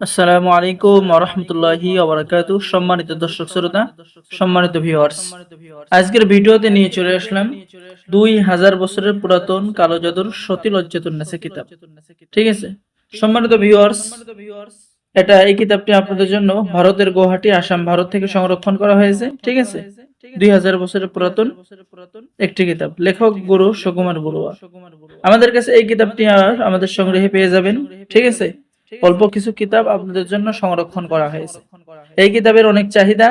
আসসালামু আলাইকুম ওয়া রাহমাতুল্লাহি ওয়া বারাকাতুহু। সম্মানিত দর্শক শ্রোতা, সম্মানিত ভিউয়ার্স, আজকের ভিডিওতে নিয়ে চলে আসলাম 2000 বছরের পুরাতন কালো জাদুর সতীলজ্জাতুন্নেসা কিতাব। ঠিক আছে, সম্মানিত ভিউয়ার্স, এই কিতাবটি আপনাদের জন্য ভারতের গুয়াহাটি, আসাম, ভারত থেকে সংরক্ষণ করা হয়েছে। ঠিক আছে, 2000 বছরের পুরাতন একটি কিতাব, লেখক গুরু সুকুমার বড়ুয়া। আমাদের কাছে এই কিতাবটি আমাদের সংগ্রহে পেয়ে যাবেন। ঠিক আছে, অল্প কিছু কিতাব আপনাদের জন্য সংরক্ষণ করা হয়েছে। এই কিতাবের অনেক চাহিদা,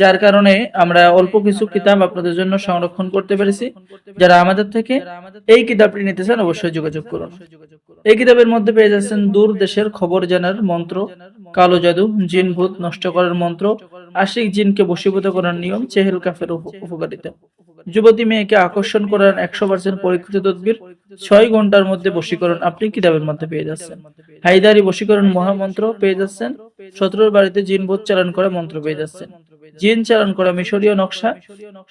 যার কারণে আমরা অল্প কিছু কিতাব আপনাদের জন্য সংরক্ষণ করতে পেরেছি। যারা আমাদের থেকে এই কিতাবটি নিতে চান অবশ্যই যোগাযোগ করুন। এই কিতাবের মধ্যে পেয়ে যাচ্ছেন দূর দেশের খবর জানার মন্ত্র, কালো জাদু, জিন ভূত নষ্ট করার মন্ত্র, আশিক জিনকে বশীভূত করার নিয়ম, চেহেল কাফের উপকারিতা, যুবতী মেয়েকে আকর্ষণ করার 100% পরীক্ষিত তদবির, 6 ঘন্টার মধ্যে বশীকরণ আপনি কিতাবের মধ্যে পেয়ে যাচ্ছেন। হায়দারি বশীকরণ মহামন্ত্র পেয়ে যাচ্ছেন। 17 বাড়িতে জিন ভূত চালান করা মন্ত্র পেয়ে যাচ্ছেন। জিন চালান করা মিশরীয় নকশা,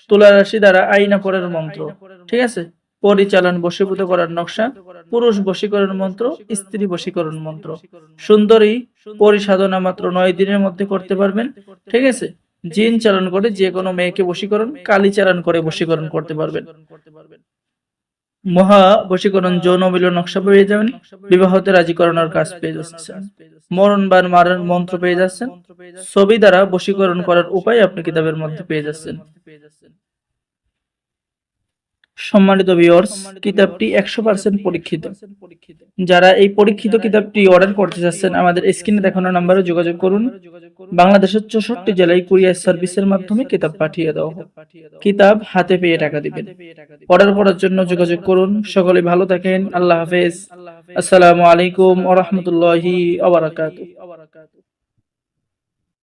তুলা রাশি দ্বারা আইনা পড়ার মন্ত্র। ঠিক আছে, পরিচালন বশীভূত করার নকশা, পুরুষ বশীকরণ মন্ত্র, স্ত্রী বশীকরণ মন্ত্র, সুন্দরী পরিসাধনা মাত্র 9 দিনের মধ্যে করতে পারবেন। ঠিক আছে, জিন চালান করে যে কোনো মেয়েকে বশীকরণ, কালী চালান করে বশীকরণ করতে পারবেন। মহা বশীকরণ যৌন মিলন নকশা পেয়ে যাবেন। বিবাহতে রাজি করানোর কাজ পেয়ে যাচ্ছেন। মরণ বা মারার মন্ত্র পেয়ে যাচ্ছেন। ছবি দ্বারা বশীকরণ করার উপায় আপনি কিতাবের মধ্যে পেয়ে যাচ্ছেন। সম্মানিত ভিউয়ার্স, কিতাবটি 100% পরীক্ষিত। যারা এই পরীক্ষিত কিতাবটি অর্ডার করতে চাচ্ছেন আমাদের স্ক্রিনে দেখানো নম্বরে যোগাযোগ করুন। বাংলাদেশের 64 জেলায় কুরিয়ার সার্ভিসের মাধ্যমে কিতাব পাঠিয়ে দেওয়া হবে। কিতাব হাতে পেয়ে টাকা দিবেন। অর্ডার করার জন্য যোগাযোগ করুন। সকলে ভালো থাকেন। আল্লাহ হাফেজ। আসসালামু আলাইকুম ওয়া রাহমাতুল্লাহি ওয়া বারাকাতুহু।